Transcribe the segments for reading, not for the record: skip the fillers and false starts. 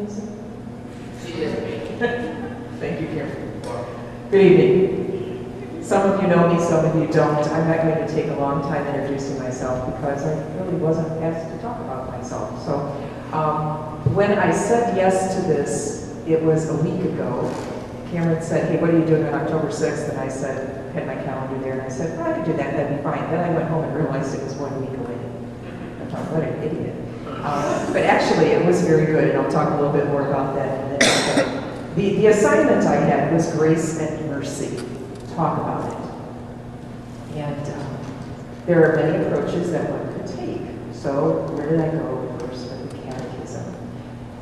catechism? She did me. Thank you, Karen. Good evening. Some of you know me, some of you don't. I'm not going to take a long time introducing myself because I really wasn't asked to talk about myself. So when I said yes to this, it was a week ago. Cameron said, hey, what are you doing on October 6th? And I said, had my calendar there, and I said, well, I could do that, that'd be fine. Then I went home and realized it was 1 week away. I thought, what an idiot. But actually, it was very good, and I'll talk a little bit more about that in a minute. The assignment I had was Grace and Mercy. Talk about it. And there are many approaches that one could take. So where did I go first with the catechism?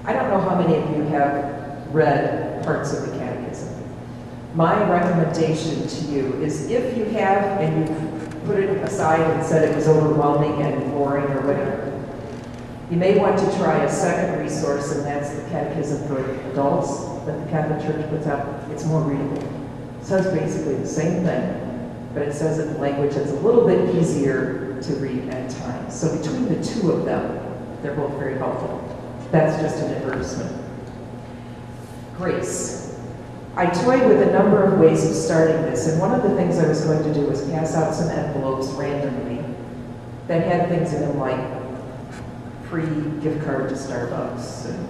I don't know how many of you have read parts of the catechism. My recommendation to you is if you have and you've put it aside and said it was overwhelming and boring or whatever, you may want to try a second resource, and that's the Catechism for Adults that the Catholic Church puts out. It's more readable. It says basically the same thing, but it says it in language that's a little bit easier to read at times. So between the two of them, they're both very helpful. That's just an advertisement. Grace. I toyed with a number of ways of starting this, and one of the things I was going to do was pass out some envelopes randomly that had things in them like free gift card to Starbucks, and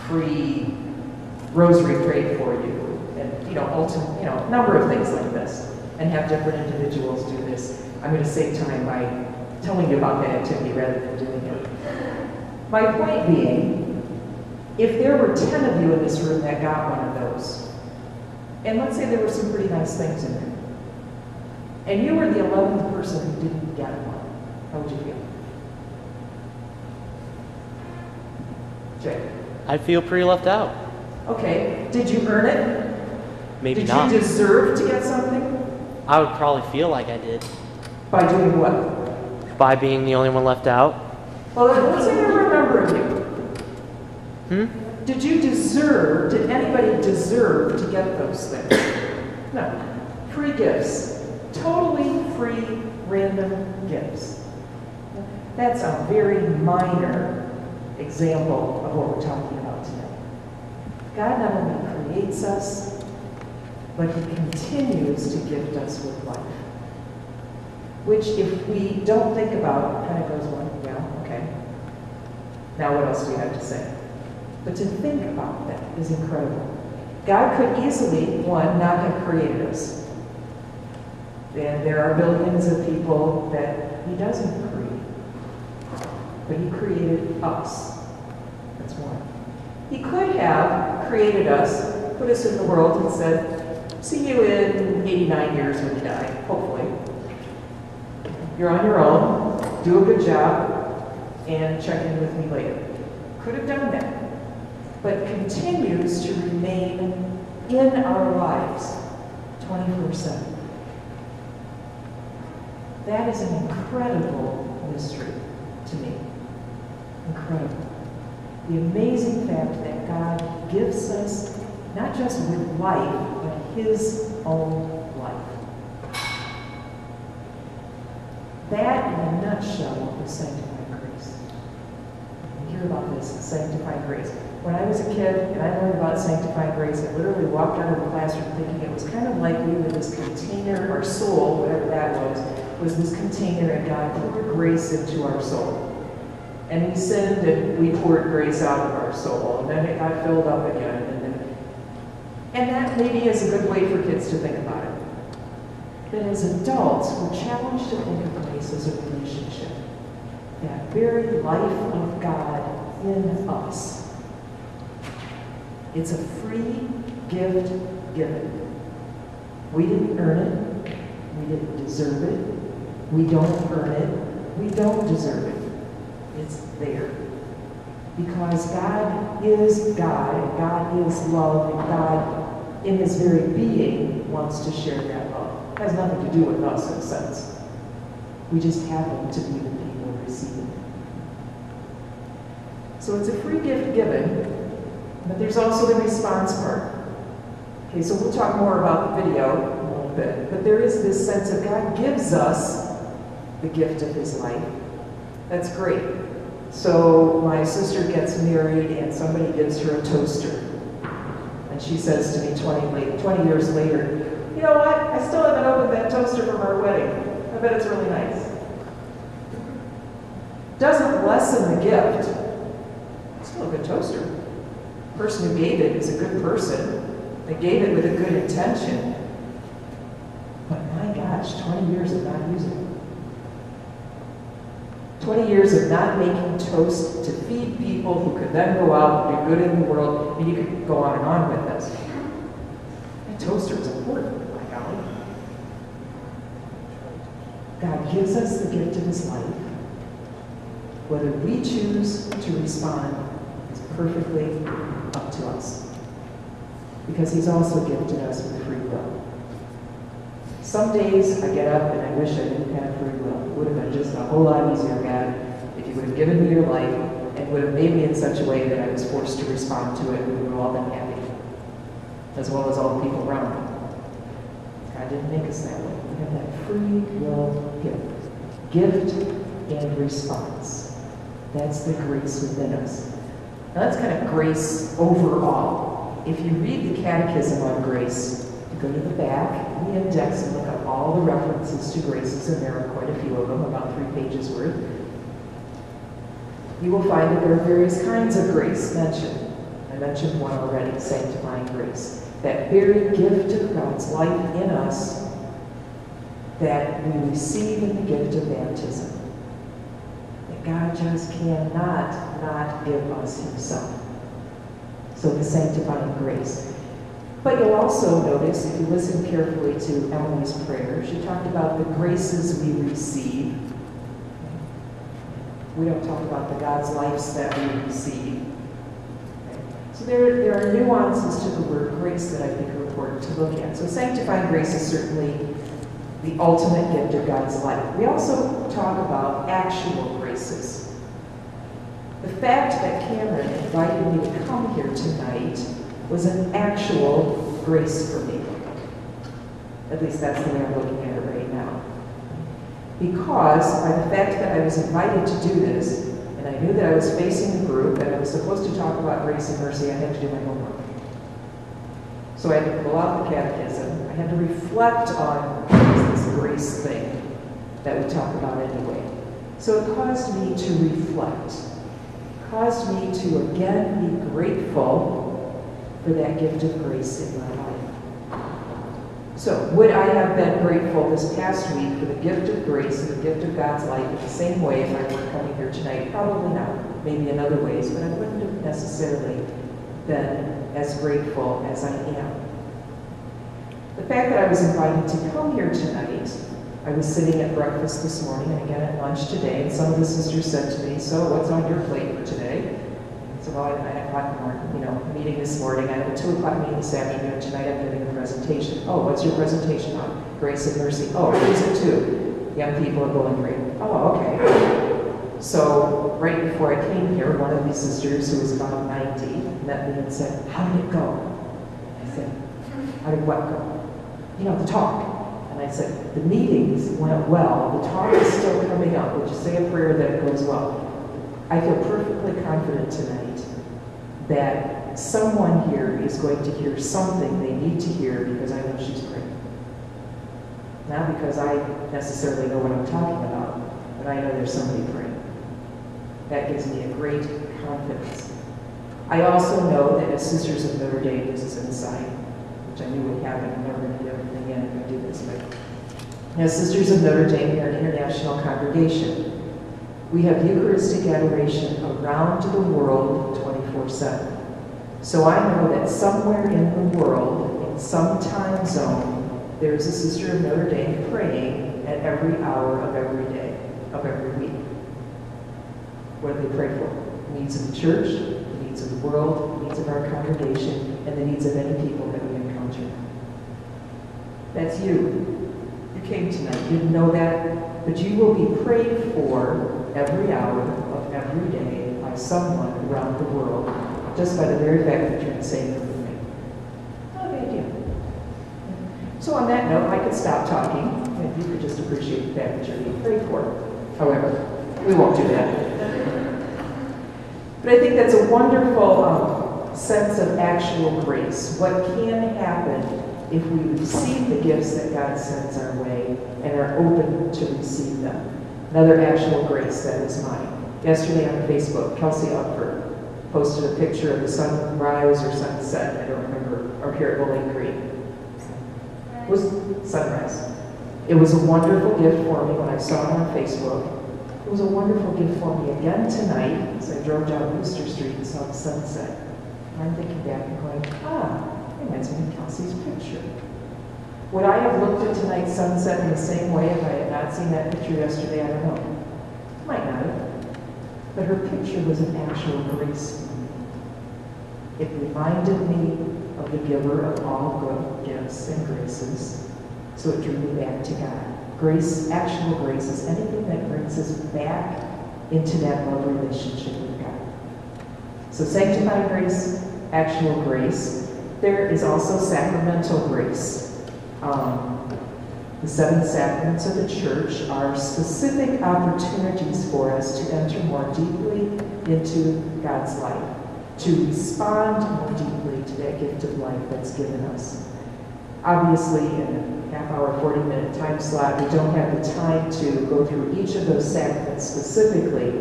free rosary prayed for you, and a number of things like this, and have different individuals do this. I'm going to save time by telling you about that activity rather than doing it. My point being, if there were 10 of you in this room that got one of those, and let's say there were some pretty nice things in there, and you were the 11th person who didn't get one, how would you feel? Jay? I'd feel pretty left out. Okay, did you earn it? Maybe not. Did you deserve to get something? I would probably feel like I did. By doing what? By being the only one left out. Well, let's say there were a number of you. Did anybody deserve to get those things? No. Free gifts. Totally free, random gifts. That's a very minor example of what we're talking about today. God not only creates us, but He continues to gift us with life. Which, if we don't think about, kind of goes, well, yeah, okay. Now what else do you have to say? But to think about that is incredible. God could easily, one, not have created us. And there are billions of people that He doesn't create. But He created us. That's one. He could have created us, put us in the world and said, see you in 89 years when you die, hopefully. You're on your own, do a good job, and check in with me later. Could have done that. But continues to remain in our lives 24/7. That is an incredible mystery to me. Incredible. The amazing fact that God gives us not just with life, but His own life. That, in a nutshell, is sanctified grace. You hear about this, sanctified grace. When I was a kid and I learned about sanctified grace, I literally walked out of the classroom thinking it was kind of like we were this container, our soul, whatever that was this container, and God poured grace into our soul. And we sinned and we poured grace out of our soul, and then it got filled up again. And that maybe is a good way for kids to think about it. But as adults, we're challenged to think of grace as a relationship. That very life of God in us. It's a free gift given. We didn't earn it. We didn't deserve it. We don't earn it. We don't deserve it. It's there. Because God is God, and God is love, and God, in His very being, wants to share that love. It has nothing to do with us, in a sense. We just happen to be the people receiving it. So it's a free gift given, but there's also the response part. Okay, so we'll talk more about the video in a little bit, but there is this sense of God gives us the gift of His life. That's great. So my sister gets married and somebody gives her a toaster. And she says to me 20 years later, you know what? I still haven't opened that toaster from our wedding. I bet it's really nice. Doesn't lessen the gift. It's still a good toaster. The person who gave it is a good person. They gave it with a good intention. But my gosh, 20 years of not using it. 20 years of not making toast to feed people who could then go out and do good in the world. And you could go on and on with this. That toaster was important, my golly. God gives us the gift of his life. Whether we choose to respond is perfectly up to us. Because he's also gifted us with free will. Some days I get up and I wish I didn't have free will. It would have been just a whole lot easier, God, if you would have given me your life and would have made me in such a way that I was forced to respond to it and we would have all been happy, as well as all the people around me. God didn't make us that way. We have that free will gift and response. That's the grace within us. Now that's kind of grace overall. If you read the Catechism on grace, you go to the back, in the index, and look up all the references to graces, and there are quite a few of them, about 3 pages worth. You will find that there are various kinds of grace mentioned. I mentioned one already, sanctifying grace. That very gift of God's life in us that we receive in the gift of baptism. That God just cannot not give us himself. So the sanctifying grace. But you'll also notice, if you listen carefully to Emily's prayer, she talked about the graces we receive. We don't talk about the God's lives that we receive. So there are nuances to the word grace that I think are important to look at. So sanctifying grace is certainly the ultimate gift of God's life. We also talk about actual graces. The fact that Cameron invited me to come here tonight was an actual grace for me. At least that's the way I'm looking at it right now. Because by the fact that I was invited to do this, and I knew that I was facing a group and I was supposed to talk about grace and mercy, I had to do my homework. So I had to pull out the catechism. I had to reflect on this grace thing that we talk about anyway. So it caused me to reflect. Caused me to again be grateful for that gift of grace in my life. So, would I have been grateful this past week for the gift of grace and the gift of God's life in the same way if I weren't coming here tonight? Probably not. Maybe in other ways, but I wouldn't have necessarily been as grateful as I am. The fact that I was invited to come here tonight, I was sitting at breakfast this morning and again at lunch today, and some of the sisters said to me, so what's on your plate for today? So well, I had a meeting this morning. I have a 2 o'clock meeting this afternoon. Tonight I'm giving a presentation. Oh, what's your presentation on? Grace and mercy. Oh, who's it to? Young people at Bowling Green. Oh, okay. So right before I came here, one of these sisters who was about 90 met me and said, how did it go? I said, how did what go? You know, the talk. And I said, the meetings went well. The talk is still coming up. Would you say a prayer that it goes well? I feel perfectly confident tonight that someone here is going to hear something they need to hear because I know she's praying. Not because I necessarily know what I'm talking about, but I know there's somebody praying. That gives me a great confidence. I also know that as Sisters of Notre Dame, this is an aside, which I knew would happen, I'm never going to get everything in if I do this, but as Sisters of Notre Dame, we are an international congregation. We have Eucharistic adoration around the world 24/7. So I know that somewhere in the world, in some time zone, there's a Sister of Notre Dame praying at every hour of every day, of every week. What do they pray for? The needs of the church, the needs of the world, the needs of our congregation, and the needs of any people that we encounter. That's you. You came tonight, you didn't know that, but you will be prayed for every hour of every day by someone around the world, just by the very fact that you're in the same room with me. Not a big deal. So on that note, I could stop talking, and you could just appreciate the fact that you're being prayed for. However, we won't do that. But I think that's a wonderful sense of actual grace. What can happen if we receive the gifts that God sends our way and are open to receive them. Another actual grace that is mine. Yesterday on Facebook, Kelsey Upford posted a picture of the sunrise or sunset, I don't remember, or here at Bowling Green. It was sunrise. It was a wonderful gift for me when I saw it on Facebook. It was a wonderful gift for me again tonight as I drove down Wooster Street and saw the sunset. And I'm thinking back and going, it reminds me of Kelsey's picture. Would I have looked at tonight's sunset in the same way if I had not seen that picture yesterday? I don't know. Might not have. But her picture was an actual grace for me. It reminded me of the giver of all good gifts and graces. So it drew me back to God. Grace, actual grace, is anything that brings us back into that love relationship with God. So sanctifying grace, actual grace. There is also sacramental grace. The 7 sacraments of the church are specific opportunities for us to enter more deeply into God's life, to respond more deeply to that gift of life that's given us. Obviously, in a half-hour, 40-minute time slot, we don't have the time to go through each of those sacraments specifically,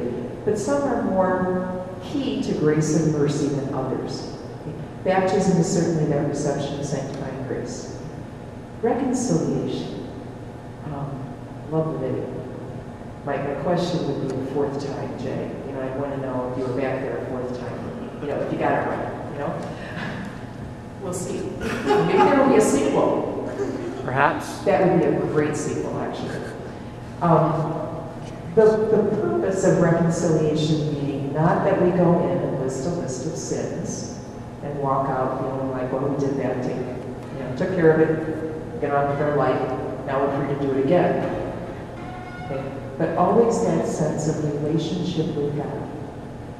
but some are more key to grace and mercy than others. Baptism is certainly that reception of sanctifying grace. Reconciliation. Love the video. My question would be the 4th time, Jay. I want to know if you were back there a 4th time. If you got it right, We'll see. Maybe there will be a sequel. Perhaps. That would be a great sequel, actually. The purpose of reconciliation being not that we go in and list a list of sins and walk out feeling like, well, we did that thing. Took care of it, get on with our life, now we're free to do it again. Okay? But always that sense of relationship with God.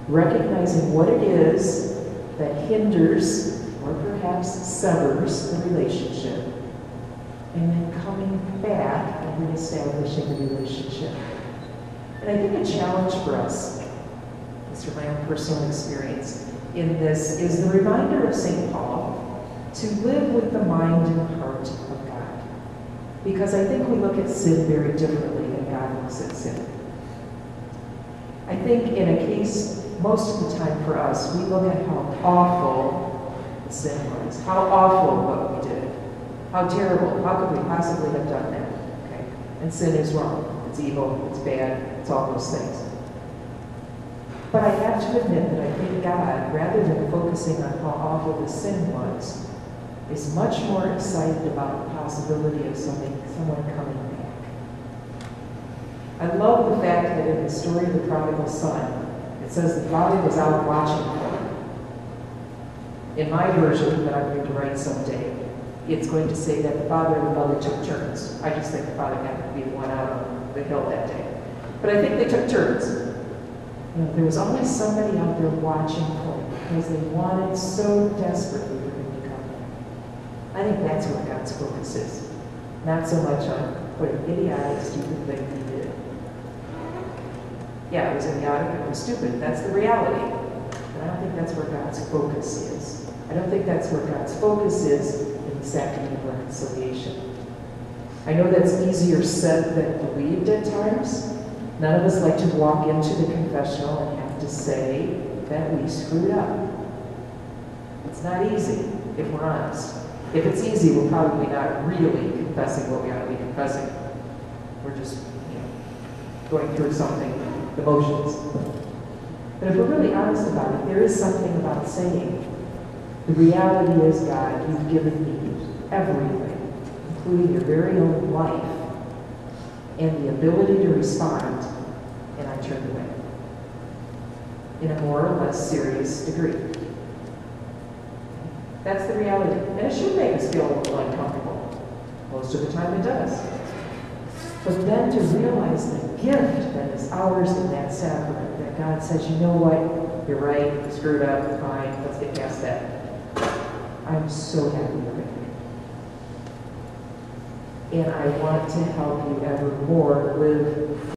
Recognizing what it is that hinders or perhaps severs the relationship, and then coming back and reestablishing the relationship. And I think a challenge for us, just from my own personal experience in this, is the reminder of St. Paul to live with the mind and heart of God. Because I think we look at sin very differently than God looks at sin. I think in a case, most of the time for us, we look at how awful the sin was, how awful what we did, how terrible, how could we possibly have done that? Okay? And sin is wrong, it's evil, it's bad, it's all those things. But I have to admit that I think God, rather than focusing on how awful the sin was, is much more excited about the possibility of someone coming back. I love the fact that in the story of the prodigal son, it says the father was out watching for him. In my version that I'm going to write someday, it's going to say that the father and the mother took turns. I just think the father happened to be the one out on the hill that day. But I think they took turns. There was always somebody out there watching for him because they wanted so desperately for him to come back. I think that's where God's focus is. Not so much on what an idiotic, stupid thing he did. Yeah, it was idiotic, it was stupid. That's the reality. But I don't think that's where God's focus is. I don't think that's where God's focus is in the sacrament of reconciliation. I know that's easier said than believed at times. None of us like to walk into the confessional and have to say that we screwed up. It's not easy, if we're honest. If it's easy, we're probably not really confessing what we ought to be confessing. We're just, going through something, the motions. But if we're really honest about it, there is something about saying, the reality is, God, you've given me everything, including your very own life, and the ability to respond, and I turned away. In a more or less serious degree. That's the reality. And it should make us feel a little uncomfortable. Most of the time it does. But then to realize the gift that is ours in that sacrament, that God says, you know what, you're right, you screwed up, fine, let's get past that. I'm so happy with it. And I want to help you ever more live